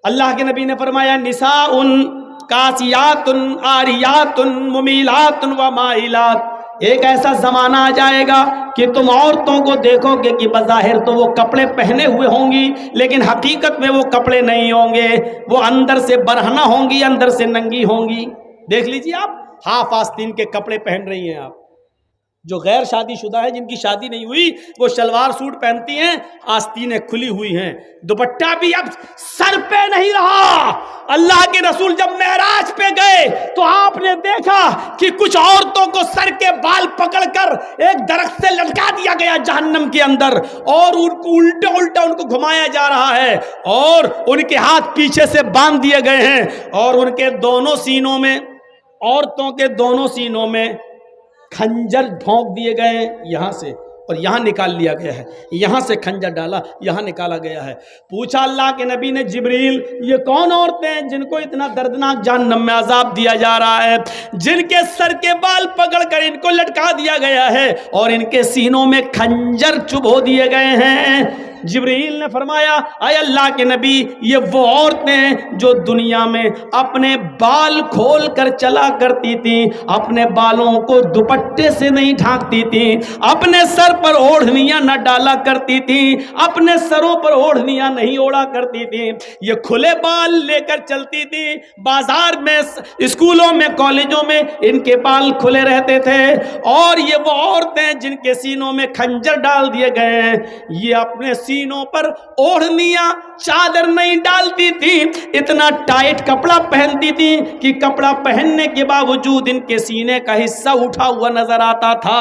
اللہ کے نبی نے فرمایا نساء کاسیات عاریات ممیلات و مائلات، ایک ایسا زمانہ آ جائے گا کہ تم عورتوں کو دیکھو گے کہ بظاہر تو وہ کپڑے پہنے ہوئے ہوں گی، لیکن حقیقت میں وہ کپڑے نہیں ہوں گے، وہ اندر سے برہنہ ہوں گی، اندر سے ننگی ہوں گی۔ دیکھ لیجیے آپ ہاف آستین کے کپڑے پہن رہی ہیں آپ، جو غیر شادی شدہ ہے، جن کی شادی نہیں ہوئی، وہ شلوار سوٹ پہنتی ہیں، آستینیں کھلی ہوئی ہیں، دوپٹہ بھی اب سر پہ نہیں رہا۔ اللہ کے رسول جب معراج پہ گئے تو آپ نے دیکھا کہ کچھ عورتوں کو سر کے بال پکڑ کر ایک درخت سے لٹکا دیا گیا جہنم کے اندر، اور ان کو الٹا الٹا ان کو گھمایا جا رہا ہے، اور ان کے ہاتھ پیچھے سے باندھ دیے گئے ہیں، اور ان کے دونوں سینوں میں، عورتوں کے دونوں سینوں میں کھنجر ڈھونک دیے گئے ہیں، یہاں سے اور یہاں نکال لیا گیا ہے، یہاں سے کھنجر ڈالا، یہاں نکالا گیا ہے۔ پوچھا اللہ کے نبی نے جبریل یہ کون عورتیں ہیں جن کو اتنا دردناک جہنم میں عذاب دیا جا رہا ہے، جن کے سر کے بال پکڑ کر ان کو لٹکا دیا گیا ہے اور ان کے سینوں میں کھنجر چبھو دیے گئے ہیں؟ جبریل نے فرمایا اے اللہ کے نبی یہ وہ عورتیں جو دنیا میں اپنے بال کھول کر چلا کرتی تھیں، اپنے بالوں کو دوپٹے سے نہیں ڈھانکتی تھیں، اپنے سر پر اوڑھنیاں نہ ڈالا کرتی تھیں، اپنے سروں پر اوڑھنیاں نہیں اوڑا کرتی تھیں، یہ کھلے بال لے کر چلتی تھی، بازار میں، اسکولوں میں، کالجوں میں ان کے بال کھلے رہتے تھے، اور یہ وہ عورتیں جن کے سینوں میں کھنجر ڈال دیے گئے ہیں، یہ اپنے سینوں پر اوڑھنیاں چادر نہیں ڈالتی تھی، اتنا ٹائٹ کپڑا پہنتی تھی کہ کپڑا پہننے کے باوجود ان کے سینے کا حصہ اٹھا ہوا نظر آتا تھا۔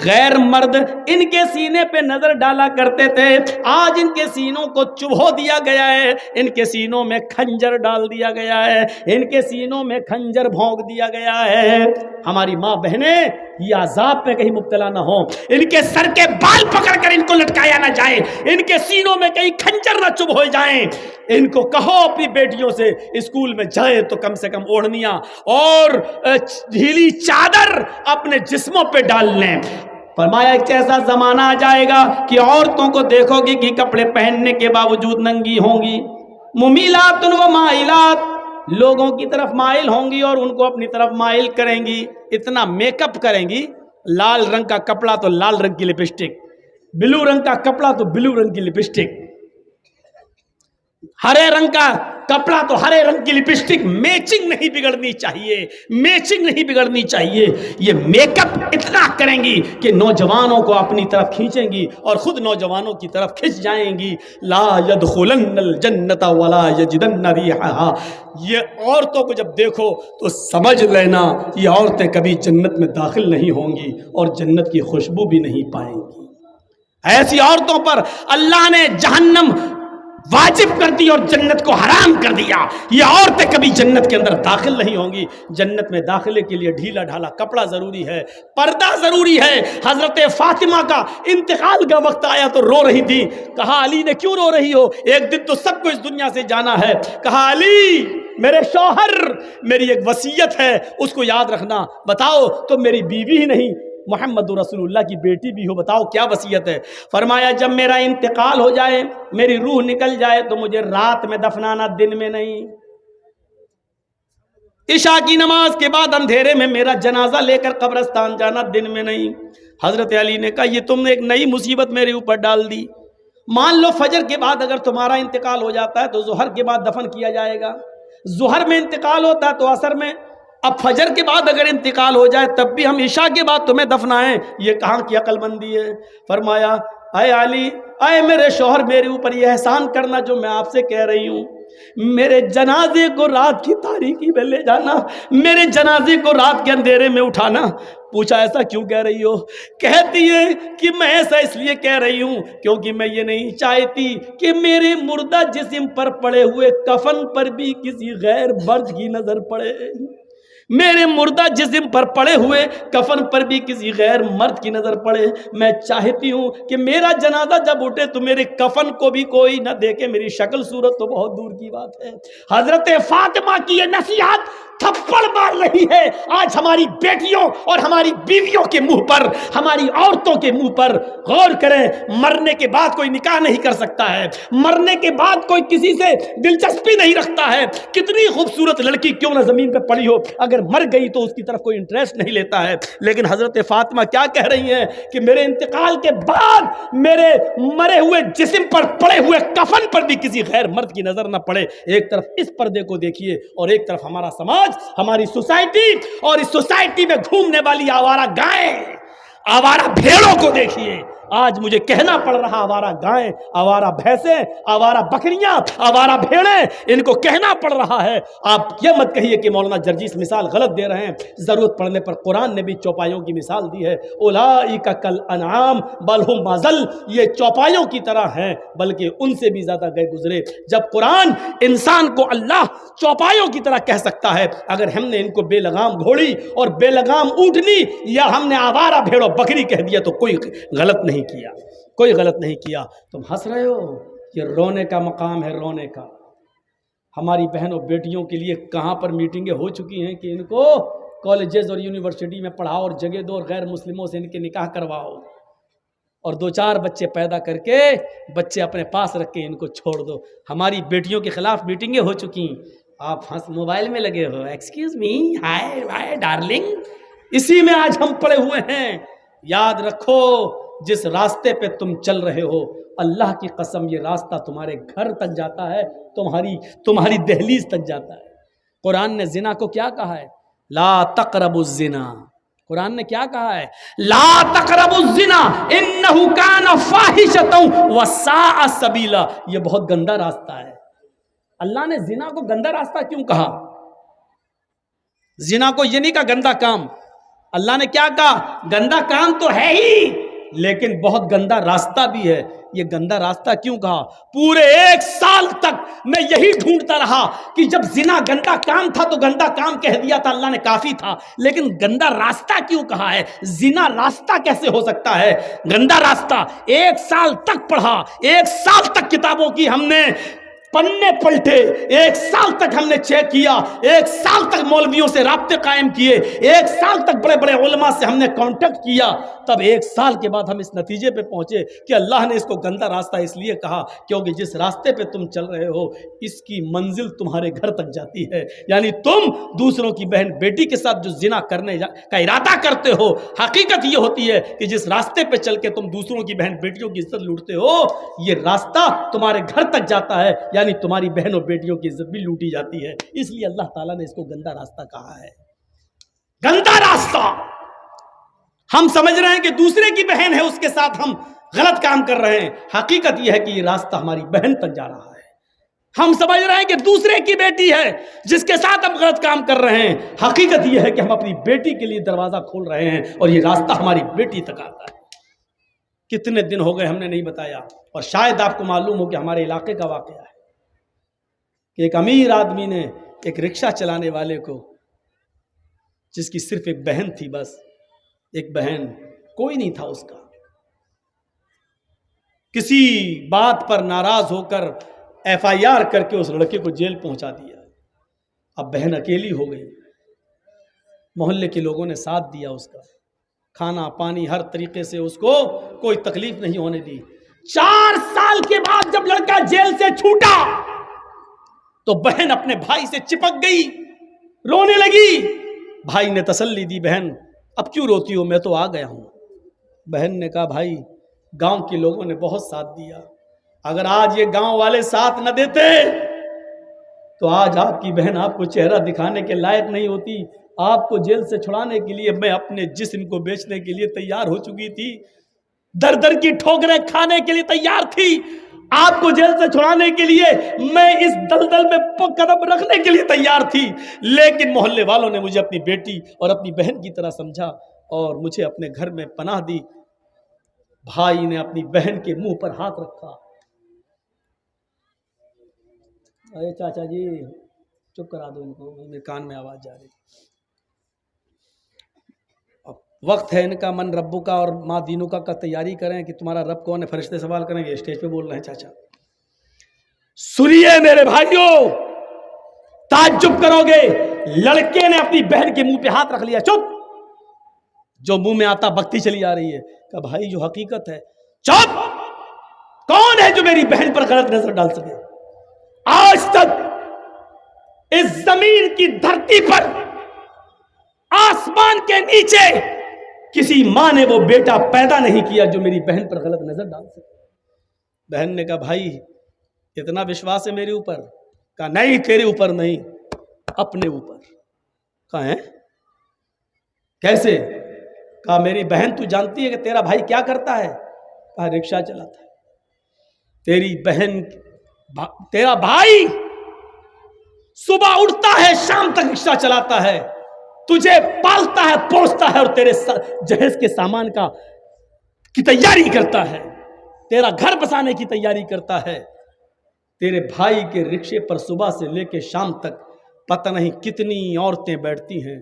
غیر مرد ان کے سینے پہ نظر ڈالا کرتے تھے، آج ان کے سینوں کو چبھو دیا گیا ہے، ان کے سینوں میں کھنجر ڈال دیا گیا ہے، ان کے سینوں میں کھنجر بھونک دیا گیا ہے۔ ہماری ماں بہنیں یہ عذاب پہ کہیں مبتلا نہ ہوں، ان کے سر کے بال پکڑ کر ان کو لٹکایا نہ جائے، ان کے سینوں میں کہیں کھنجر نہ چبھ ہو جائیں۔ ان کو کہو اپنی بیٹیوں سے اسکول میں جائیں تو کم سے کم اوڑھنیاں اور ڈھیلی چادر اپنے جسموں پہ ڈال لیں۔ فرمایا ایک ایسا زمانہ آ جائے گا کہ عورتوں کو دیکھو گی کہ کپڑے پہننے کے باوجود ننگی ہوں گی، ممیلات و مائلات، لوگوں کی طرف مائل ہوں گی اور ان کو اپنی طرف مائل کریں گی، اتنا میک اپ کریں گی، لال رنگ کا کپڑا تو لال رنگ کی لپسٹک، بلو رنگ کا کپڑا تو بلو رنگ کی لپسٹک، ہرے رنگ کا کپڑا تو ہرے رنگ کی لپسٹک، میچنگ نہیں بگڑنی چاہیے، میچنگ نہیں بگڑنی چاہیے۔ یہ میک اپ اتنا کریں گی کہ نوجوانوں کو اپنی طرف کھینچیں گی اور خود نوجوانوں کی طرف کھنچ جائیں گی۔ لا يدخلن الجنت ولا یجدن ریحھا، یہ عورتوں کو جب دیکھو تو سمجھ لینا یہ عورتیں کبھی جنت میں داخل نہیں ہوں گی اور جنت کی خوشبو بھی نہیں پائیں گی۔ ایسی عورتوں پر اللہ نے جہنم واجب کر دی اور جنت کو حرام کر دیا، یہ عورتیں کبھی جنت کے اندر داخل نہیں ہوں گی۔ جنت میں داخلے کے لیے ڈھیلا ڈھالا کپڑا ضروری ہے، پردہ ضروری ہے۔ حضرت فاطمہ کا انتقال کا وقت آیا تو رو رہی تھی، کہا علی نے کیوں رو رہی ہو، ایک دن تو سب کو اس دنیا سے جانا ہے۔ کہا علی میرے شوہر میری ایک وصیت ہے اس کو یاد رکھنا، بتاؤ تم میری بیوی ہی نہیں محمد رسول اللہ کی بیٹی بھی ہو، بتاؤ کیا وصیت ہے؟ فرمایا جب میرا انتقال ہو جائے، میری روح نکل جائے تو مجھے رات میں دفنانا، دن میں نہیں۔ عشاء کی نماز کے بعد اندھیرے میں میرا جنازہ لے کر قبرستان جانا، دن میں نہیں۔ حضرت علی نے کہا یہ تم نے ایک نئی مصیبت میرے اوپر ڈال دی، مان لو فجر کے بعد اگر تمہارا انتقال ہو جاتا ہے تو ظہر کے بعد دفن کیا جائے گا، ظہر میں انتقال ہوتا ہے تو عصر میں، اب فجر کے بعد اگر انتقال ہو جائے تب بھی ہم عشاء کے بعد تمہیں دفنائیں، یہ کہاں کی عقل مندی ہے؟ فرمایا اے علی، اے میرے شوہر، میرے اوپر یہ احسان کرنا جو میں آپ سے کہہ رہی ہوں، میرے جنازے کو رات کی تاریکی میں لے جانا، میرے جنازے کو رات کے اندھیرے میں اٹھانا۔ پوچھا ایسا کیوں کہہ رہی ہو؟ کہتی ہے کہ میں ایسا اس لیے کہہ رہی ہوں کیونکہ میں یہ نہیں چاہتی کہ میرے مردہ جسم پر پڑے ہوئے کفن پر بھی کسی غیر مرد کی نظر پڑے، میرے مردہ جسم پر پڑے ہوئے کفن پر بھی کسی غیر مرد کی نظر پڑے، میں چاہتی ہوں کہ میرا جنازہ جب اٹھے تو میرے کفن کو بھی کوئی نہ دیکھے، میری شکل صورت تو بہت دور کی بات ہے۔ حضرت فاطمہ کی یہ نصیحت تھپڑ مار رہی ہے آج ہماری بیٹیوں اور ہماری بیویوں کے منہ پر، ہماری عورتوں کے منہ پر۔ غور کریں، مرنے کے بعد کوئی نکاح نہیں کر سکتا ہے، مرنے کے بعد کوئی کسی سے دلچسپی نہیں رکھتا ہے، کتنی خوبصورت لڑکی کیوں نہ زمین پہ پڑی ہو، اگر مر گئی تو اس کی طرف کوئی انٹرسٹ نہیں لیتا ہے۔ لیکن حضرت فاطمہ کیا کہہ رہی ہیں کہ میرے انتقال کے بعد میرے مرے ہوئے جسم پر پڑے ہوئے کفن پر بھی کسی غیر مرد کی نظر نہ پڑے۔ ایک طرف اس پردے کو دیکھیے اور ایک طرف ہمارا سماج، ہماری سوسائٹی، اور اس سوسائٹی میں گھومنے والی آوارہ گائیں، آوارہ بھیڑوں کو دیکھیے۔ آج مجھے کہنا پڑ رہا، آوارہ گائیں، آوارہ بھینسیں، آوارہ بکریاں، آوارہ بھیڑیں، ان کو کہنا پڑ رہا ہے۔ آپ یہ مت کہیے کہ مولانا جرجیس مثال غلط دے رہے ہیں، ضرورت پڑنے پر قرآن نے بھی چوپایوں کی مثال دی ہے۔ اولئک کالانعام بل ھم اضل، یہ چوپایوں کی طرح ہیں بلکہ ان سے بھی زیادہ گئے گزرے۔ جب قرآن انسان کو اللہ چوپایوں کی طرح کہہ سکتا ہے، اگر ہم نے ان کو بے لگام گھوڑی اور بے لگام اونٹنی یا ہم نے آوارہ بھیڑ و بکری کہہ دیا تو کوئی غلط نہیں کیا، کوئی غلط نہیں کیا۔ تم ہنس رہے ہو، یہ رونے کا مقام ہے، رونے کا۔ ہماری بہنوں بیٹیوں کے لیے کہاں پر میٹنگیں ہو چکی ہیں کہ ان کو کالجز اور یونیورسٹی میں پڑھاؤ اور جگہ دو اور غیر مسلموں سے ان کے نکاح کرواؤ اور 2-4 بچے پیدا کر کے بچے اپنے پاس رکھ کے ان کو چھوڑ دو۔ ہماری بیٹیوں کے خلاف میٹنگیں ہو چکی ہیں، آپ ہنس موبائل میں لگے ہو، ایکسکیوز می، ہائے ہائے ڈارلنگ، اسی میں آج ہم پڑے ہوئے ہیں۔ یاد رکھو، جس راستے پہ تم چل رہے ہو، اللہ کی قسم یہ راستہ تمہارے گھر تک جاتا ہے، تمہاری دہلیز تک جاتا ہے۔ قرآن نے زنا کو کیا کہا ہے؟ لا تقربوا الزنا۔ قرآن نے کیا کہا ہے؟ لا تقربوا الزنا انہ کان فاحشۃ وساء سبیلا۔ یہ بہت گندا راستہ ہے۔ اللہ نے زنا کو گندا راستہ کیوں کہا؟ زنا کو یہ نہیں کہا گندا کام، اللہ نے کیا کہا؟ گندا کام تو ہے ہی لیکن بہت گندا راستہ بھی ہے۔ یہ گندا راستہ کیوں کہا؟ پورے 1 سال تک میں یہی ڈھونڈتا رہا کہ جب زنا گندا کام تھا تو گندا کام کہہ دیا تھا، اللہ نے کافی تھا، لیکن گندا راستہ کیوں کہا ہے؟ زنا راستہ کیسے ہو سکتا ہے؟ گندا راستہ 1 سال تک پڑھا، 1 سال تک کتابوں کی ہم نے پنے پلٹے، 1 سال تک ہم نے چیک کیا، 1 سال تک مولویوں سے رابطے قائم کیے، 1 سال تک بڑے بڑے علماء سے ہم نے کانٹیکٹ کیا، تب 1 سال کے بعد ہم اس نتیجے پہ پہنچے کہ اللہ نے اس کو گندا راستہ اس لیے کہا کیونکہ جس راستے پہ تم چل رہے ہو اس کی منزل تمہارے گھر تک جاتی ہے۔ یعنی تم دوسروں کی بہن بیٹی کے ساتھ جو زنا کرنے کا ارادہ کرتے ہو، حقیقت یہ ہوتی ہے کہ جس راستے پہ چل کے تم دوسروں کی بہن بیٹیوں کی عزت لوٹتے ہو، یہ راستہ تمہارے گھر تک جاتا ہے، یعنی تمہاری بہنوں بیٹیوں کی عزت بھی لوٹی جاتی ہے۔ اس لیے اللہ تعالیٰ نے اس کو گندا راستہ کہا ہے۔ گندا راستہ، ہم سمجھ رہے ہیں کہ دوسرے کی بہن ہے اس کے ساتھ ہم غلط کام کر رہے ہیں، حقیقت یہ ہے کہ یہ راستہ ہماری بہن تک جا رہا ہے۔ ہم سمجھ رہے ہیں کہ دوسرے کی بیٹی ہے جس کے ساتھ ہم غلط کام کر رہے ہیں، حقیقت یہ ہے کہ ہم اپنی بیٹی کے لیے دروازہ کھول رہے ہیں اور یہ راستہ ہماری بیٹی تک آتا ہے۔ کتنے دن ہو گئے ہم نے نہیں بتایا، اور شاید آپ کو معلوم ہو کہ ہمارے علاقے کا واقعہ ہے کہ ایک امیر آدمی نے ایک رکشہ چلانے والے کو، جس کی صرف ایک بہن تھی، بس ایک بہن، کوئی نہیں تھا اس کا، کسی بات پر ناراض ہو کر FIR کر کے اس لڑکے کو جیل پہنچا دیا۔ اب بہن اکیلی ہو گئی، محلے کے لوگوں نے ساتھ دیا، اس کا کھانا پانی ہر طریقے سے اس کو کوئی تکلیف نہیں ہونے دی۔ 4 سال کے بعد جب لڑکا جیل سے چھوٹا تو بہن اپنے بھائی سے چپک گئی، رونے لگی۔ بھائی نے تسلی دی، بہن اب کیوں روتی ہو، میں تو آ گیا ہوں۔ بہن نے کہا، بھائی گاؤں کے لوگوں نے بہت ساتھ دیا، اگر آج یہ گاؤں والے ساتھ نہ دیتے تو آج آپ کی بہن آپ کو چہرہ دکھانے کے لائق نہیں ہوتی۔ آپ کو جیل سے چھڑانے کے لیے میں اپنے جسم کو بیچنے کے لیے تیار ہو چکی تھی، در در کی ٹھوکریں کھانے کے لیے تیار تھی، آپ کو جیل سے چھڑانے کے لیے میں اس دلدل میں قدم رکھنے کے لیے تیار تھی، لیکن محلے والوں نے مجھے اپنی بیٹی اور اپنی بہن کی طرح سمجھا اور مجھے اپنے گھر میں پناہ دی۔ بھائی نے اپنی بہن کے منہ پر ہاتھ رکھا۔ ارے چاچا جی چپ کرا دو ان کو، میرے کان میں آواز جا رہی۔ وقت ہے ان کا من ربو کا اور ماں دینوں کا تیاری کریں کہ تمہارا رب کون ہے، فرشتے سوال کریں گے، اسٹیج پہ بول رہے ہیں چاچا۔ سنیے میرے بھائیوں، تعجب کرو گے، لڑکے نے اپنی بہن کے منہ پہ ہاتھ رکھ لیا، چپ، جو منہ میں آتا بکتی چلی آ رہی ہے، کہ بھائی جو حقیقت ہے، چپ، کون ہے جو میری بہن پر غلط نظر ڈال سکے؟ آج تک اس زمین کی دھرتی پر، آسمان کے نیچے کسی ماں نے وہ بیٹا پیدا نہیں کیا جو میری بہن پر غلط نظر ڈال سکے۔ بہن نے کہا بھائی اتنا وشواس ہے میرے اوپر؟ کہا نہیں، تیرے اوپر نہیں، اپنے اوپر۔ کہا ہے کیسے؟ کہا میری بہن تو جانتی ہے کہ تیرا بھائی کیا کرتا ہے؟ کہا رکشہ چلاتا ہے۔ تیری بہن، تیرا بھائی صبح اٹھتا ہے شام تک رکشہ چلاتا ہے، تجھے پالتا ہے پوستا ہے اور تیرے جہیز کے سامان کی تیاری کرتا ہے، تیرا گھر بسانے کی تیاری کرتا ہے۔ تیرے بھائی کے رکشے پر صبح سے لے کے شام تک پتہ نہیں کتنی عورتیں بیٹھتی ہیں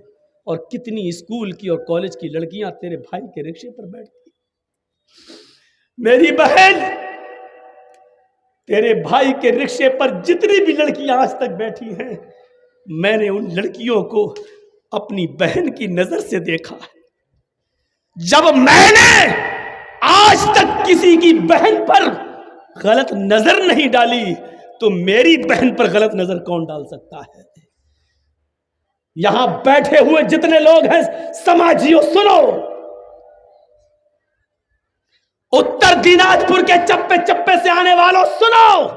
اور کتنی اسکول کی اور کالج کی لڑکیاں تیرے بھائی کے رکشے پر بیٹھتی ہیں۔ میری بہن، تیرے بھائی کے رکشے پر جتنی بھی لڑکیاں آج تک بیٹھی ہیں، میں نے ان لڑکیوں کو اپنی بہن کی نظر سے دیکھا ہے۔ جب میں نے آج تک کسی کی بہن پر غلط نظر نہیں ڈالی تو میری بہن پر غلط نظر کون ڈال سکتا ہے؟ یہاں بیٹھے ہوئے جتنے لوگ ہیں سماجیوں، سنو، اتر دیناج پور کے چپے چپے سے آنے والوں سنو،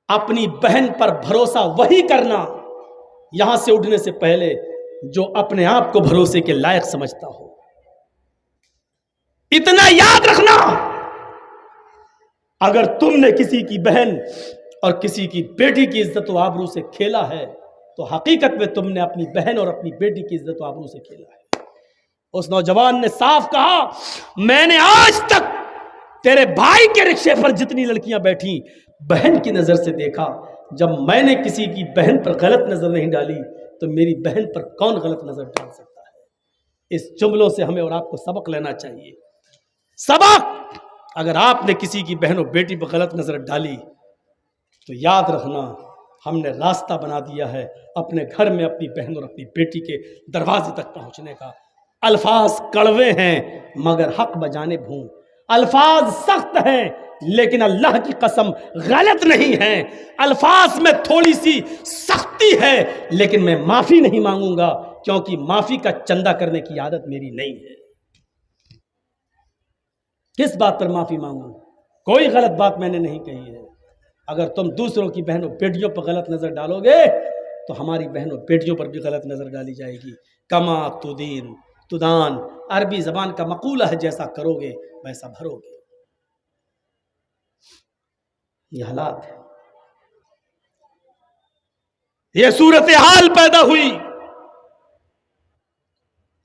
اپنی بہن پر بھروسہ وہی کرنا یہاں سے اٹھنے سے پہلے جو اپنے آپ کو بھروسے کے لائق سمجھتا ہو۔ اتنا یاد رکھنا، اگر تم نے کسی کی بہن اور کسی کی بیٹی کی عزت و آبرو سے کھیلا ہے تو حقیقت میں تم نے اپنی بہن اور اپنی بیٹی کی عزت و آبرو سے کھیلا ہے۔ اس نوجوان نے صاف کہا، میں نے آج تک تیرے بھائی کے رکشے پر جتنی لڑکیاں بیٹھی بہن کی نظر سے دیکھا، جب میں نے کسی کی بہن پر غلط نظر نہیں ڈالی تو میری بہن پر کون غلط نظر ڈال سکتا ہے؟ اس جملوں سے ہمیں اور آپ کو سبق لینا چاہیے۔ سبق، اگر آپ نے کسی کی بہن اور بیٹی پر غلط نظر ڈالی تو یاد رکھنا ہم نے راستہ بنا دیا ہے اپنے گھر میں اپنی بہن اور اپنی بیٹی کے دروازے تک پہنچنے کا۔ الفاظ کڑوے ہیں مگر حق بجانے بھون، الفاظ سخت ہیں لیکن اللہ کی قسم غلط نہیں ہیں، الفاظ میں تھوڑی سی سختی ہے لیکن میں معافی نہیں مانگوں گا، کیونکہ معافی کا چندہ کرنے کی عادت میری نہیں ہے۔ کس بات پر معافی مانگوں؟ کوئی غلط بات میں نے نہیں کہی ہے۔ اگر تم دوسروں کی بہنوں بیٹیوں پر غلط نظر ڈالو گے تو ہماری بہنوں بیٹیوں پر بھی غلط نظر ڈالی جائے گی۔ کما تدین تدان، عربی زبان کا مقولہ ہے، جیسا کرو گے ویسا بھرو گے۔ یہ حالات ہے، یہ صورتحال پیدا ہوئی۔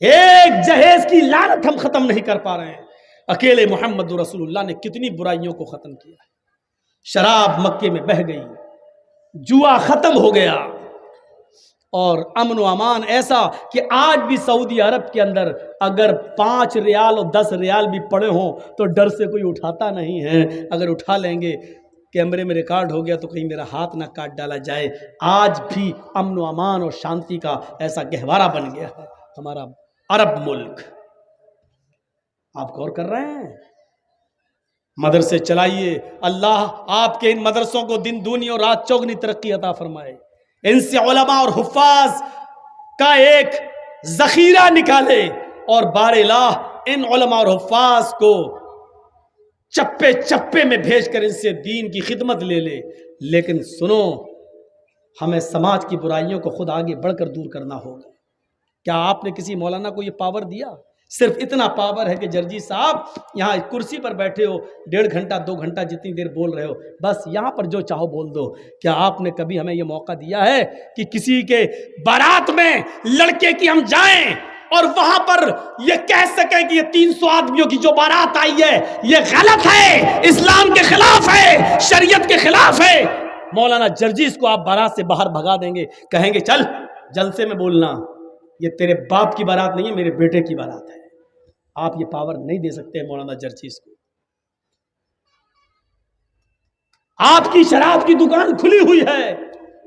ایک جہیز کی لعنت ہم ختم نہیں کر پا رہے ہیں، اکیلے محمد رسول اللہ نے کتنی برائیوں کو ختم کیا ہے۔ شراب مکے میں بہہ گئی، جوا ختم ہو گیا، اور امن و امان ایسا کہ آج بھی سعودی عرب کے اندر اگر 5 ریال اور 10 ریال بھی پڑے ہوں تو ڈر سے کوئی اٹھاتا نہیں ہے، اگر اٹھا لیں گے کیمرے میں ریکارڈ ہو گیا تو کہیں میرا ہاتھ نہ کاٹ ڈالا جائے۔ آج بھی امن و امان اور شانتی کا ایسا گہوارہ بن گیا ہے ہمارا عرب ملک۔ آپ غور کر رہے ہیں؟ مدرسے چلائیے، اللہ آپ کے ان مدرسوں کو دن دونی اور رات چوگنی ترقی عطا فرمائے، ان سے علماء اور حفاظ کا ایک ذخیرہ نکالے، اور بار الہ ان علماء اور حفاظ کو چپے چپے میں بھیج کر ان سے دین کی خدمت لے لے۔ لیکن سنو، ہمیں سماج کی برائیوں کو خود آگے بڑھ کر دور کرنا ہوگا۔ کیا آپ نے کسی مولانا کو یہ پاور دیا؟ صرف اتنا پاور ہے کہ جرجی صاحب یہاں کرسی پر بیٹھے ہو، 1.5 گھنٹہ 2 گھنٹہ جتنی دیر بول رہے ہو، بس یہاں پر جو چاہو بول دو۔ کیا آپ نے کبھی ہمیں یہ موقع دیا ہے کہ کسی کے بارات میں لڑکے کی ہم جائیں اور وہاں پر یہ کہہ سکیں کہ یہ 300 آدمیوں کی جو بارات آئی ہے یہ غلط ہے، اسلام کے خلاف ہے، شریعت کے خلاف ہے؟ مولانا جرجیز کو آپ بارات سے باہر بھگا دیں گے، کہیں گے چل جلسے میں بولنا، یہ تیرے باپ کی بارات نہیں ہے، میرے بیٹے کی بارات ہے. آپ یہ پاور نہیں دے سکتے مولانا جرجیز کو. آپ کی شراب کی دکان کھلی ہوئی ہے،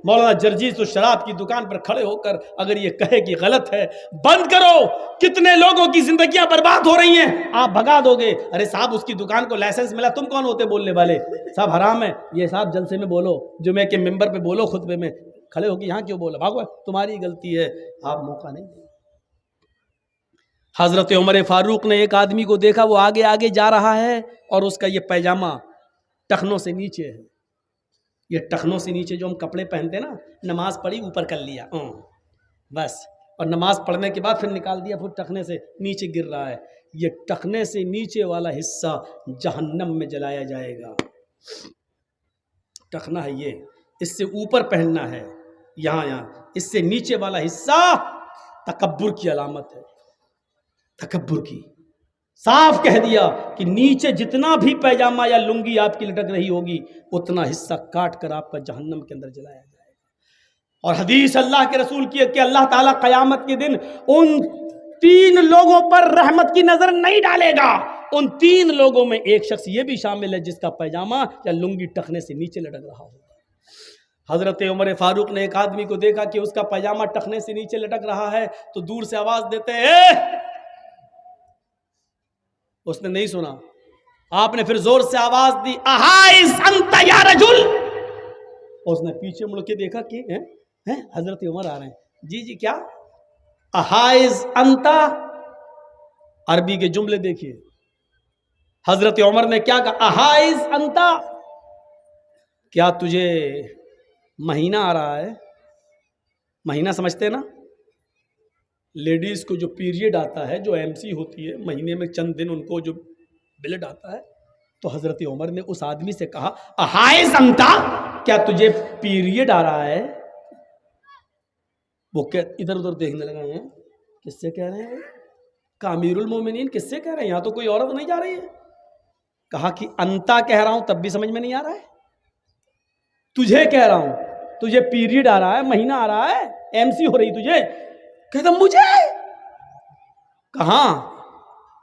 مولانا جرجیز تو شراب کی دکان پر کھڑے ہو کر اگر یہ کہے کہ غلط ہے بند کرو، کتنے لوگوں کی زندگیاں برباد ہو رہی ہیں، آپ بھگا دو گے. ارے صاحب اس کی دکان کو لائسنس ملا، تم کون ہوتے بولنے والے؟ صاحب حرام ہے یہ، صاحب جلسے میں بولو، جمعے کے ممبر پہ بولو، خطبے میں کھڑے ہو کے یہاں کیوں بولو؟ بھاگو، تمہاری غلطی ہے، آپ موقع نہیں دیں. حضرت عمر فاروق نے ایک آدمی کو دیکھا، وہ آگے آگے جا رہا ہے اور اس کا یہ پیجامہ ٹخنوں سے نیچے ہے. یہ ٹخنوں سے نیچے جو ہم کپڑے پہنتے ہیں نا، نماز پڑھی اوپر کر لیا بس، اور نماز پڑھنے کے بعد پھر نکال دیا، پھر ٹخنے سے نیچے گر رہا ہے. یہ ٹخنے سے نیچے والا حصہ جہنم میں جلایا جائے گا. ٹخنا ہے یہ، اس سے اوپر پہننا ہے یہاں، اس سے نیچے والا حصہ تکبر کی علامت ہے، تکبر کی. صاف کہہ دیا کہ نیچے جتنا بھی پیجامہ یا لنگی آپ کی لٹک رہی ہوگی اتنا حصہ کاٹ کر آپ کا جہنم کے اندر جلایا جائے گا. اور حدیث اللہ کے رسول کی ہے کہ اللہ تعالیٰ قیامت کے دن ان 3 لوگوں پر رحمت کی نظر نہیں ڈالے گا. ان 3 لوگوں میں ایک شخص یہ بھی شامل ہے جس کا پیجامہ یا لنگی ٹخنے سے نیچے لٹک رہا ہوگا. حضرت عمر فاروق نے ایک آدمی کو دیکھا کہ اس کا پیجامہ ٹخنے سے نیچے لٹک رہا ہے تو دور سے آواز دیتے ہیں، اس نے نہیں سنا. آپ نے پھر زور سے آواز دی، احائز انت یا رجل. اس نے پیچھے مڑ کے دیکھا کہ حضرت عمر آ رہے ہیں. جی کیا؟ احائز انت. عربی کے جملے دیکھیے، حضرت عمر نے کیا کہا؟ احائز انت، کیا تجھے مہینہ آ رہا ہے؟ مہینہ سمجھتے ہیں نا، لیڈیز کو جو پیریڈ آتا ہے، جو MC ہوتی ہے مہینے میں چند دن ان کو جو بلڈ آتا ہے، تو حضرت عمر نے اس آدمی سے کہا احائز انتا، کیا تجھے پیریڈ آ رہا ہے؟ وہ ادھر ادھر دیکھنے لگا ہیں، کس سے کہہ رہے ہیں؟ کہ امیر المومنین کس سے کہہ رہے ہیں؟ یہاں تو کوئی عورت نہیں جا رہی ہے. کہا کہ انتا کہہ رہا ہوں تب بھی سمجھ میں نہیں آ رہا ہے، تجھے کہہ رہا ہوں، تجھے پیریڈ آ رہا ہے، مہینہ آ رہا ہے، MC ہو رہی تجھے. کہتا مجھے؟ کہاں؟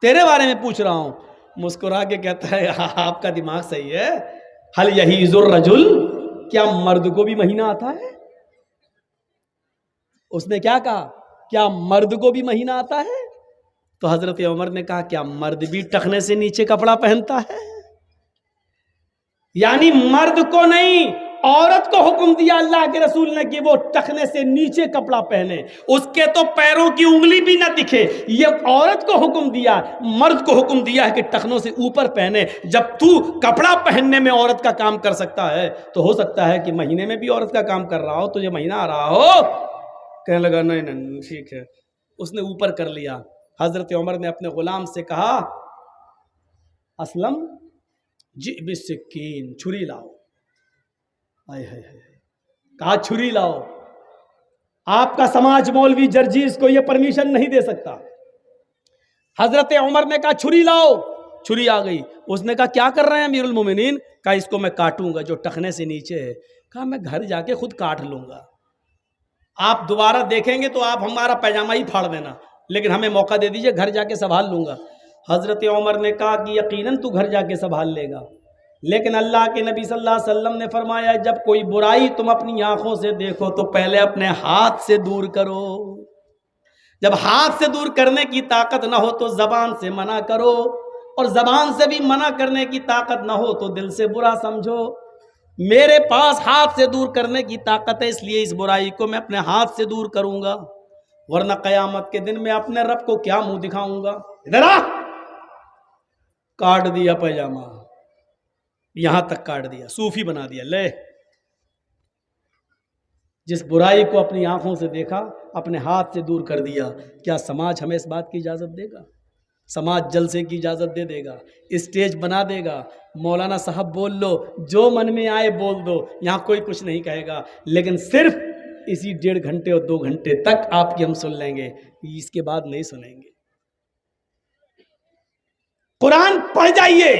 تیرے بارے میں پوچھ رہا ہوں. مسکرا کے کہتا ہے آپ کا دماغ صحیح ہے. حل یحیض الرجل، کیا مرد کو بھی مہینہ آتا ہے؟ اس نے کیا کہا؟ کیا مرد کو بھی مہینہ آتا ہے؟ تو حضرت عمر نے کہا کیا مرد بھی ٹخنے سے نیچے کپڑا پہنتا ہے؟ یعنی مرد کو نہیں، عورت کو حکم دیا اللہ کے رسول نے کہ وہ ٹخنے سے نیچے کپڑا پہنے، اس کے تو پیروں کی انگلی بھی نہ دکھے. یہ عورت کو حکم دیا، مرد کو حکم دیا ہے کہ ٹخنوں سے اوپر پہنے. جب تو کپڑا پہننے میں عورت کا کام کر سکتا ہے تو ہو سکتا ہے کہ مہینے میں بھی عورت کا کام کر رہا ہو، تجھے مہینہ آ رہا ہو. کہنے لگا نہیں ٹھیک ہے. اس نے اوپر کر لیا. حضرت عمر نے اپنے غلام سے کہا اسلم جی بسکین، چھری لاؤ. کہا چھری لاؤ. آپ کا سماج مولوی جرجیز کو یہ پرمیشن نہیں دے سکتا. حضرت عمر نے کہا چھری لاؤ. چھری آ گئی. اس نے کہا کیا کر رہے ہیں امیر المومنین؟ کہا اس کو میں کاٹوں گا جو ٹخنے سے نیچے ہے. کہا میں گھر جا کے خود کاٹ لوں گا، آپ دوبارہ دیکھیں گے تو آپ ہمارا پیجامہ ہی پھاڑ دینا، لیکن ہمیں موقع دے دیجئے، گھر جا کے سنبھال لوں گا. حضرت عمر نے کہا کہ یقیناً تو گھر جا کے سنبھال لے گا، لیکن اللہ کے نبی صلی اللہ علیہ وسلم نے فرمایا جب کوئی برائی تم اپنی آنکھوں سے دیکھو تو پہلے اپنے ہاتھ سے دور کرو. جب ہاتھ سے دور کرنے کی طاقت نہ ہو تو زبان سے منع کرو، اور زبان سے بھی منع کرنے کی طاقت نہ ہو تو دل سے برا سمجھو. میرے پاس ہاتھ سے دور کرنے کی طاقت ہے، اس لیے اس برائی کو میں اپنے ہاتھ سے دور کروں گا، ورنہ قیامت کے دن میں اپنے رب کو کیا منہ دکھاؤں گا. ادھر آ. کاٹ دیا پیجامہ، یہاں تک کاٹ دیا، صوفی بنا دیا. لے، جس برائی کو اپنی آنکھوں سے دیکھا اپنے ہاتھ سے دور کر دیا. کیا سماج ہمیں اس بات کی اجازت دے گا؟ سماج جلسے کی اجازت دے دے گا، اسٹیج بنا دے گا، مولانا صاحب بول لو، جو من میں آئے بول دو، یہاں کوئی کچھ نہیں کہے گا. لیکن صرف اسی 1.5 گھنٹے اور 2 گھنٹے تک آپ کی ہم سن لیں گے، اس کے بعد نہیں سنیں گے. قرآن پڑھ جائیے.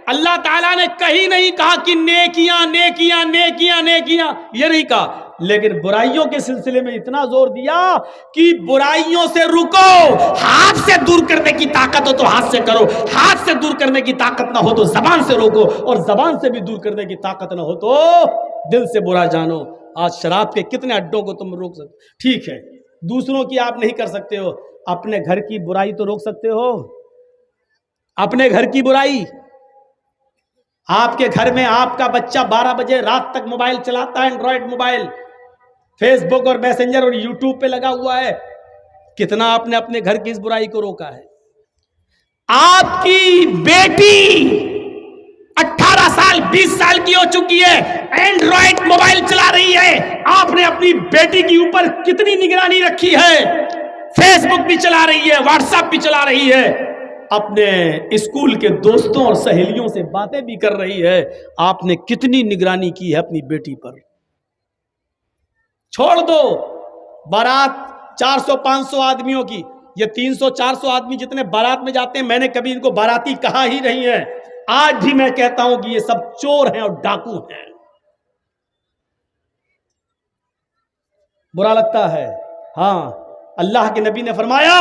اللہ تعالیٰ نے کہیں نہیں کہا کہ نیکیاں نیکیاں نیکیاں نیکیاں، یہ نہیں کہا. لیکن برائیوں کے سلسلے میں اتنا زور دیا کہ برائیوں سے رکو، ہاتھ سے دور کرنے کی طاقت ہو تو ہاتھ سے کرو، ہاتھ سے دور کرنے کی طاقت نہ ہو تو زبان سے روکو، اور زبان سے بھی دور کرنے کی طاقت نہ ہو تو دل سے برا جانو۔ آج شراب کے کتنے اڈوں کو تم روک سکتے، ٹھیک ہے دوسروں کی آپ نہیں کر سکتے ہو، اپنے گھر کی برائی تو روک سکتے ہو، اپنے گھر کی برائی۔ آپ کے گھر میں آپ کا بچہ 12 بجے رات تک موبائل چلاتا ہے، اینڈرائڈ موبائل، فیس بک اور میسنجر اور یوٹیوب پہ لگا ہوا ہے، کتنا آپ نے اپنے گھر کی اس برائی کو روکا ہے؟ آپ کی بیٹی 18 سال 20 سال کی ہو چکی ہے، اینڈرائڈ موبائل چلا رہی ہے، آپ نے اپنی بیٹی کے اوپر کتنی نگرانی رکھی ہے؟ فیس بک بھی چلا رہی ہے، واٹس ایپ بھی چلا رہی ہے، اپنے اسکول کے دوستوں اور سہیلیوں سے باتیں بھی کر رہی ہے، آپ نے کتنی نگرانی کی ہے اپنی بیٹی پر؟ چھوڑ دو بارات 400-500 آدمیوں کی، یہ 300-400 آدمی جتنے بارات میں جاتے ہیں، میں نے کبھی ان کو باراتی کہا ہی نہیں ہے، آج بھی میں کہتا ہوں کہ یہ سب چور ہیں اور ڈاکو ہیں۔ برا لگتا ہے، ہاں اللہ کے نبی نے فرمایا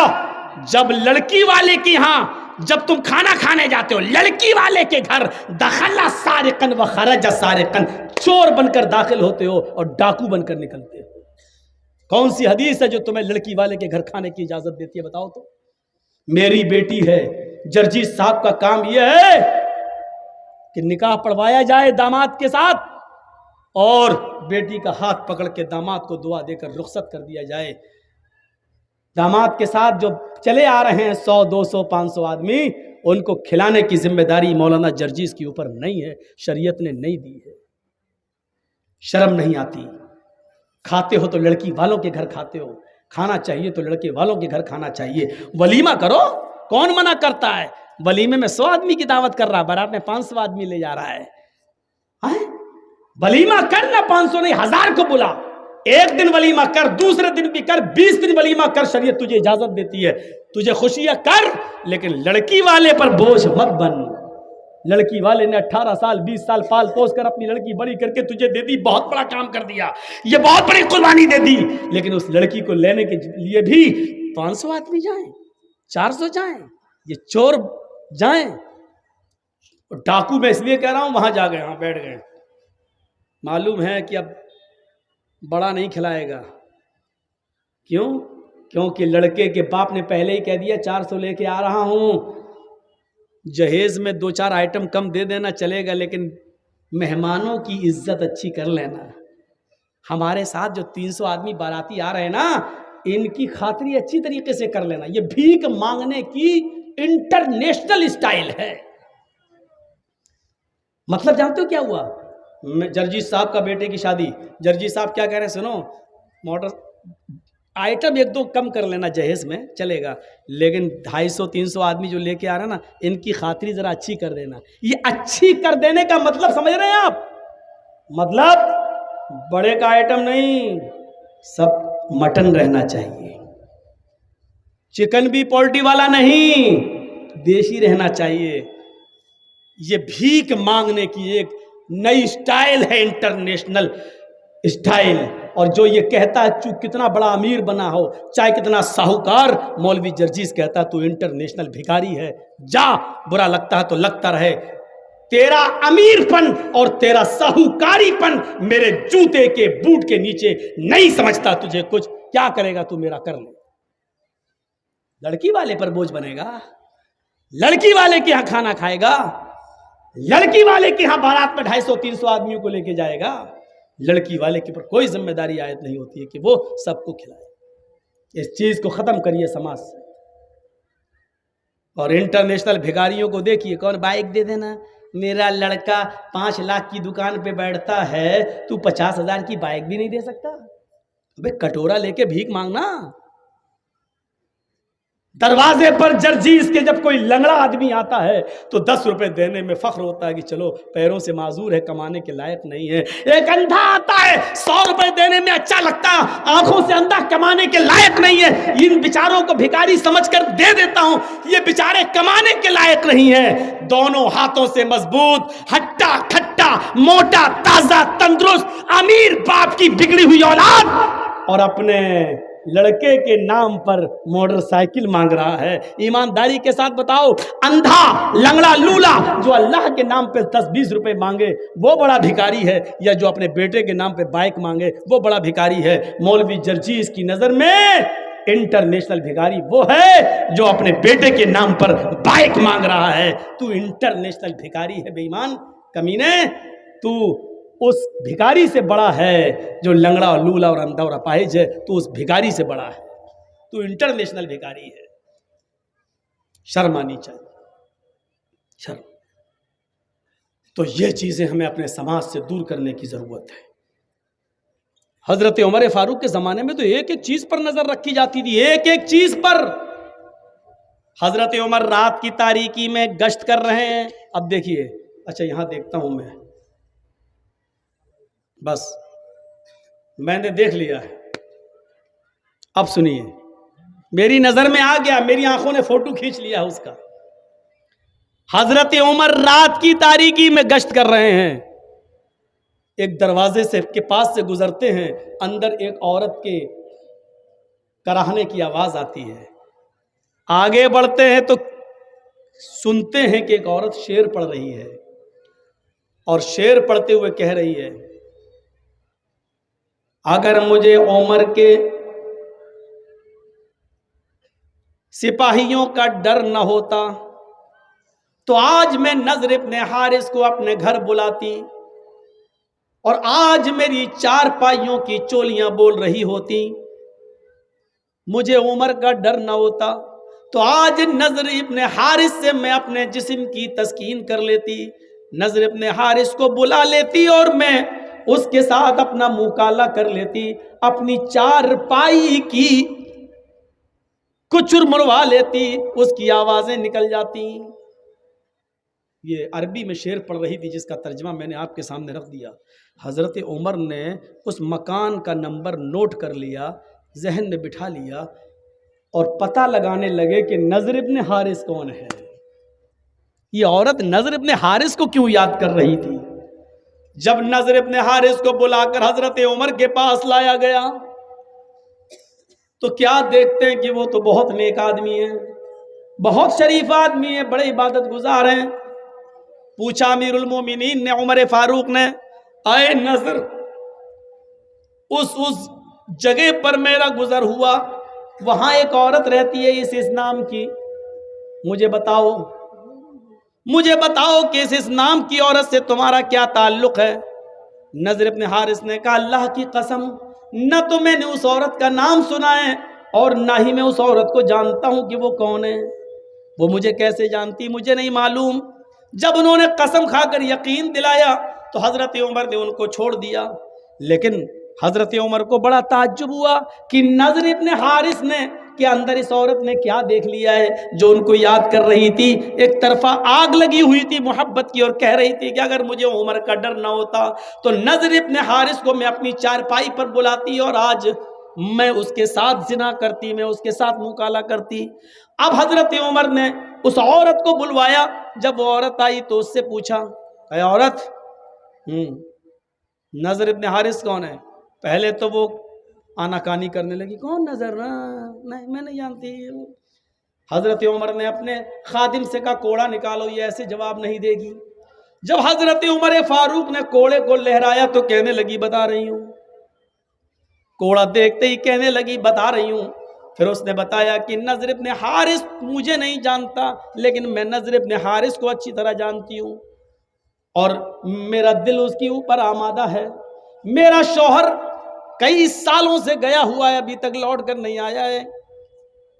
جب لڑکی والے کی ہاں جب تم کھانا کھانے جاتے ہو، لڑکی والے کے گھر، دخل سارقن و خرج سارقن، چور بن کر داخل ہوتے ہو اور ڈاکو بن کر نکلتے ہو۔ کون سی حدیث ہے جو تمہیں لڑکی والے کے گھر کھانے کی اجازت دیتی ہے؟ بتاؤ تو۔ میری بیٹی ہے، جرجیت صاحب کا کام یہ ہے کہ نکاح پڑھوایا جائے داماد کے ساتھ، اور بیٹی کا ہاتھ پکڑ کے داماد کو دعا دے کر رخصت کر دیا جائے۔ داماد کے ساتھ جو چلے آ رہے ہیں 100 200 500 آدمی، ان کو کھلانے کی ذمہ داری مولانا جرجیز کے اوپر نہیں ہے، شریعت نے نہیں دی ہے۔ شرم نہیں آتی؟ کھاتے ہو تو لڑکی والوں کے گھر کھاتے ہو، کھانا چاہیے تو لڑکے والوں کے گھر کھانا چاہیے۔ ولیمہ کرو، کون منع کرتا ہے؟ ولیمے میں 100 آدمی کی دعوت کر رہا، بارات میں 500 آدمی لے جا رہا ہے۔ ولیمہ کرنا 500 نہیں، 1000 کو بلا، ایک دن ولیمہ کر، دوسرے دن بھی کر، 20 دن ولیمہ کر، شریعت تجھے اجازت دیتی ہے، تجھے خوشیاں کر، لیکن لڑکی والے پر بوجھ مت بن۔ لڑکی والے نے 18 سال 20 سال پال پوس کر اپنی لڑکی بڑی کر کے تجھے دے دی، بہت بڑا کام کر دیا، یہ بہت بڑی قربانی دے دی، لیکن اس لڑکی کو لینے کے لیے بھی 500 آدمی جائیں، 400 جائیں، یہ چور جائیں۔ ڈاکو میں اس لیے کہہ رہا ہوں، وہاں جا گئے، وہاں بیٹھ گئے، معلوم ہے کہ اب بڑا نہیں کھلائے گا۔ کیوں؟ کیونکہ لڑکے کے باپ نے پہلے ہی کہہ دیا 400 لے کے آ رہا ہوں، جہیز میں 2-4 آئٹم کم دے دینا چلے گا، لیکن مہمانوں کی عزت اچھی کر لینا۔ ہمارے ساتھ جو 300 آدمی باراتی آ رہے ہیں نا، ان کی خاطری اچھی طریقے سے کر لینا۔ یہ بھیک مانگنے کی انٹرنیشنل اسٹائل ہے۔ مطلب جانتے ہو کیا ہوا؟ جرجیت صاحب کا بیٹے کی شادی، جرجیت صاحب کیا کہہ رہے ہیں سنو، موٹر آئٹم 1-2 کم کر لینا جہیز میں چلے گا، لیکن 250-300 آدمی جو لے کے آ رہا نا، ان کی خاطری ذرا اچھی کر دینا۔ یہ اچھی کر دینے کا مطلب سمجھ رہے ہیں آپ؟ مطلب بڑے کا آئٹم نہیں، سب مٹن رہنا چاہیے، چکن بھی پولٹری والا نہیں، دیسی رہنا چاہیے۔ یہ بھیک مانگنے کی ایک نئی سٹائل ہے، انٹرنیشنل سٹائل۔ اور جو یہ کہتا ہے تو کتنا بڑا امیر بنا ہو، چاہے کتنا ساہوکار، مولوی جرجیز کہتا ہے تو انٹرنیشنل بھکاری ہے، جا، برا لگتا ہے تو لگتا رہے، تیرا امیر پن اور تیرا ساہوکاری پن میرے جوتے کے بوٹ کے نیچے نہیں سمجھتا تجھے کچھ، کیا کرے گا تو میرا کر لے۔ لڑکی والے پر بوجھ بنے گا، لڑکی والے کے ہاں کھانا کھائے گا، لڑکی والے کے ہاں بارات میں 250-300 آدمیوں کو لے کے جائے گا، لڑکی والے کے پر کوئی ذمہ داری عائد نہیں ہوتی ہے کہ وہ سب کو کھلائے۔ اس چیز کو ختم کریے سماج سے۔ اور انٹرنیشنل بھکاریوں کو دیکھیے، کون بائک دے دینا، میرا لڑکا 5 لاکھ کی دکان پہ بیٹھتا ہے، تو 50,000 کی بائک بھی نہیں دے سکتا؟ ابے کٹورا لے کے بھیک مانگنا۔ دروازے پر جرجیز کے جب کوئی لنگڑا آدمی آتا ہے تو 10 روپے دینے میں فخر ہوتا ہے کہ چلو پیروں سے معذور ہے، کمانے کے لائق نہیں ہے۔ ایک اندھا آتا ہے 100 روپے دینے میں اچھا لگتا، آنکھوں سے اندھا، کمانے کے لائق نہیں ہے، ان بیچاروں کو بھکاری سمجھ کر دے دیتا ہوں، یہ بیچارے کمانے کے لائق نہیں ہیں۔ دونوں ہاتھوں سے مضبوط، ہٹا کھٹا تگڑا موٹا تازہ تندرست امیر باپ کی بگڑی ہوئی اولاد اور اپنے لڑکے کے نام پر موٹر سائیکل مانگ رہا ہے. ایمانداری کے ساتھ بتاؤ, اندھا لنگڑا لولا جو اللہ کے نام پہ 10-20 روپے مانگے وہ بڑا بھکاری ہے, یا جو اپنے بیٹے کے نام پہ بائک مانگے وہ بڑا بھکاری ہے؟ مولوی جرجیز کی نظر میں انٹرنیشنل بھکاری وہ ہے جو اپنے بیٹے کے نام پر بائک مانگ رہا ہے. تو انٹرنیشنل بھکاری ہے بے ایمان کمینے. تو اس بھکاری سے بڑا ہے جو لنگڑا اور لولا اور اندھا اور اپاہج ہے. تو اس بھکاری سے بڑا ہے, تو انٹرنیشنل بھکاری ہے. شرم آنی چاہیے, شرم. تو یہ چیزیں ہمیں اپنے سماج سے دور کرنے کی ضرورت ہے. حضرت عمر فاروق کے زمانے میں تو ایک ایک چیز پر نظر رکھی جاتی تھی, ایک ایک چیز پر. حضرت عمر رات کی تاریکی میں گشت کر رہے ہیں. اب دیکھیے, اچھا یہاں دیکھتا ہوں میں, بس میں نے دیکھ لیا ہے. اب سنیے, میری نظر میں آ گیا, میری آنکھوں نے فوٹو کھینچ لیا اس کا. حضرت عمر رات کی تاریکی میں گشت کر رہے ہیں. ایک دروازے سے کے پاس سے گزرتے ہیں, اندر ایک عورت کے کراہنے کی آواز آتی ہے. آگے بڑھتے ہیں تو سنتے ہیں کہ ایک عورت شعر پڑھ رہی ہے, اور شعر پڑھتے ہوئے کہہ رہی ہے, اگر مجھے عمر کے سپاہیوں کا ڈر نہ ہوتا تو آج میں نضر ابن حارث کو اپنے گھر بلاتی, اور آج میری 4 پائیوں کی چولیاں بول رہی ہوتی. مجھے عمر کا ڈر نہ ہوتا تو آج نضر ابن حارث سے میں اپنے جسم کی تسکین کر لیتی, نضر ابن حارث کو بلا لیتی اور میں اس کے ساتھ اپنا منہ کالا کر لیتی, اپنی 4 پائی کی کچر مروا لیتی, اس کی آوازیں نکل جاتی. یہ عربی میں شعر پڑھ رہی تھی جس کا ترجمہ میں نے آپ کے سامنے رکھ دیا. حضرت عمر نے اس مکان کا نمبر نوٹ کر لیا, ذہن میں بٹھا لیا, اور پتہ لگانے لگے کہ نضر ابن حارث کون ہے. یہ عورت نضر ابن حارث کو کیوں یاد کر رہی تھی؟ جب نضر ابن حارث کو بلا کر حضرت عمر کے پاس لایا گیا تو کیا دیکھتے ہیں کہ وہ تو بہت نیک آدمی ہے, بہت شریف آدمی ہے, بڑے عبادت گزار ہیں. پوچھا امیر المومنین نے, عمر فاروق نے, اے نضر, اس جگہ پر میرا گزر ہوا, وہاں ایک عورت رہتی ہے اس نام کی, مجھے بتاؤ کہ اس نام کی عورت سے تمہارا کیا تعلق ہے؟ نضر ابن حارث نے کہا, اللہ کی قسم, نہ تو میں نے اس عورت کا نام سنا ہے اور نہ ہی میں اس عورت کو جانتا ہوں کہ وہ کون ہے. وہ مجھے کیسے جانتی, مجھے نہیں معلوم. جب انہوں نے قسم کھا کر یقین دلایا تو حضرت عمر نے ان کو چھوڑ دیا. لیکن حضرت عمر کو بڑا تعجب ہوا کہ نضر ابن حارث نے کہ اندر اس عورت نے کیا دیکھ لیا ہے جو ان کو یاد کر رہی تھی. ایک طرفہ آگ لگی ہوئی تھی محبت کی اور کہہ رہی تھی کہ اگر مجھے عمر کا ڈر نہ ہوتا تو نضر ابن حارث کو میں اپنی 4 پائی پر بلاتی اور آج میں اس کے ساتھ زنا کرتی, میں اس کے ساتھ مکالا کرتی. اب حضرت عمر نے اس عورت کو بلوایا. جب وہ عورت آئی تو اس سے پوچھا, اے عورت, نضر ابن حارث کون ہے؟ پہلے تو وہ آناکانی کرنے لگی, کون نظر, نہیں میں نہیں جانتی. حضرت عمر نے اپنے خادم سے کہا, کوڑا نکالو, یہ ایسے جواب نہیں دے گی. جب حضرت عمر فاروق نے کوڑے کو لہرایا تو کہنے لگی, بتا رہی ہوں. کوڑا دیکھتے ہی کہنے لگی, بتا رہی ہوں. پھر اس نے بتایا کہ نضر ابن حارث مجھے نہیں جانتا, لیکن میں نضر ابن حارث کو اچھی طرح جانتی ہوں, اور میرا دل اس کے اوپر آمادہ ہے. میرا شوہر کئی سالوں سے گیا ہوا ہے, ابھی تک لوٹ کر نہیں آیا ہے.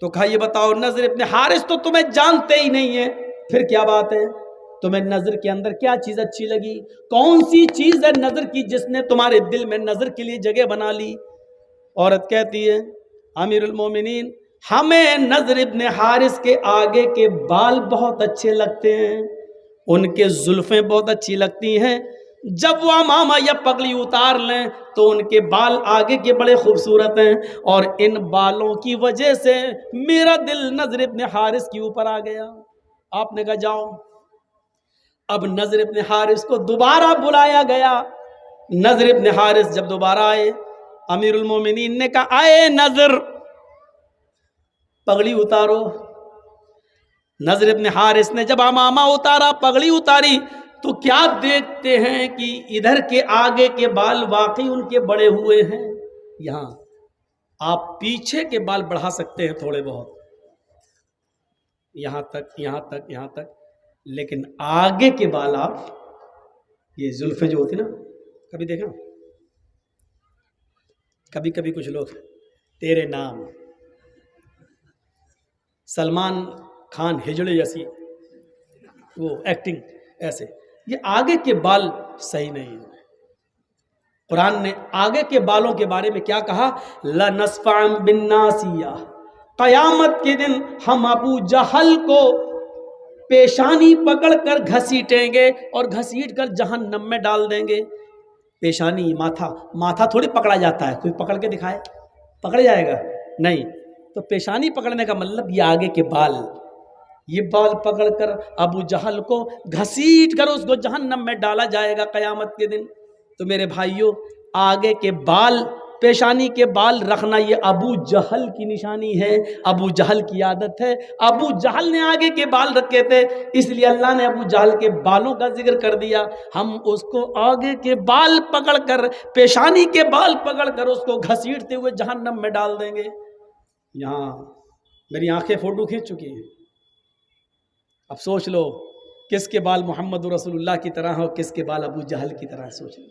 تو کہا, یہ بتاؤ, نضر ابن حارث تو تمہیں جانتے ہی نہیں ہے, پھر کیا بات ہے؟ تمہیں نظر کے اندر کیا چیز اچھی لگی؟ کون سی چیز ہے نظر کی جس نے تمہارے دل میں نظر کے لیے جگہ بنا لی؟ عورت کہتی ہے, امیر المومنین, ہمیں نضر ابن حارث کے آگے کے بال بہت اچھے لگتے ہیں, ان کے زلفیں بہت اچھی لگتی ہیں. جب وہ امامہ یا پگڑی اتار لیں تو ان کے بال آگے کے بڑے خوبصورت ہیں, اور ان بالوں کی وجہ سے میرا دل نضر ابن حارث کے اوپر آ گیا. آپ نے کہا, جاؤ اب نضر ابن حارث کو دوبارہ بلایا گیا. نضر ابن حارث جب دوبارہ آئے, امیر المومنین نے کہا آئے نضر پگڑی اتارو. نضر ابن حارث نے جب عمامہ اتارا, پگڑی اتاری, تو کیا دیکھتے ہیں کہ ادھر کے آگے کے بال واقعی ان کے بڑے ہوئے ہیں. یہاں آپ پیچھے کے بال بڑھا سکتے ہیں تھوڑے بہت, یہاں تک یہاں تک یہاں تک, لیکن آگے کے بال آپ, یہ زلفیں جو ہوتی نا, کبھی دیکھا, کبھی کبھی کچھ لوگ تیرے نام, سلمان خان ہجڑے جیسی وہ ایکٹنگ ایسے, یہ آگے کے بال صحیح نہیں ہیں. قرآن نے آگے کے بالوں کے بارے میں کیا کہا؟ لَنَسْفَعًا بِالنَّاسِيَةِ, قیامت کے دن ہم ابو جہل کو پیشانی پکڑ کر گھسیٹیں گے اور گھسیٹ کر جہنم میں ڈال دیں گے. پیشانی, ماتھا تھوڑی پکڑا جاتا ہے, کوئی پکڑ کے دکھائے, پکڑ جائے گا نہیں. تو پیشانی پکڑنے کا مطلب یہ آگے کے بال, یہ بال پکڑ کر ابو جہل کو گھسیٹ کر اس کو جہنم میں ڈالا جائے گا قیامت کے دن. تو میرے بھائیوں, آگے کے بال, پیشانی کے بال رکھنا یہ ابو جہل کی نشانی ہے, ابو جہل کی عادت ہے. ابو جہل نے آگے کے بال رکھے تھے, اس لیے اللہ نے ابو جہل کے بالوں کا ذکر کر دیا. ہم اس کو آگے کے بال پکڑ کر, پیشانی کے بال پکڑ کر اس کو گھسیٹتے ہوئے جہنم میں ڈال دیں گے. یہاں میری آنکھیں فوٹو کھینچ چکی ہیں, اب سوچ لو کس کے بال محمد رسول اللہ کی طرح ہو, کس کے بال ابو جہل کی طرح, سوچ لو.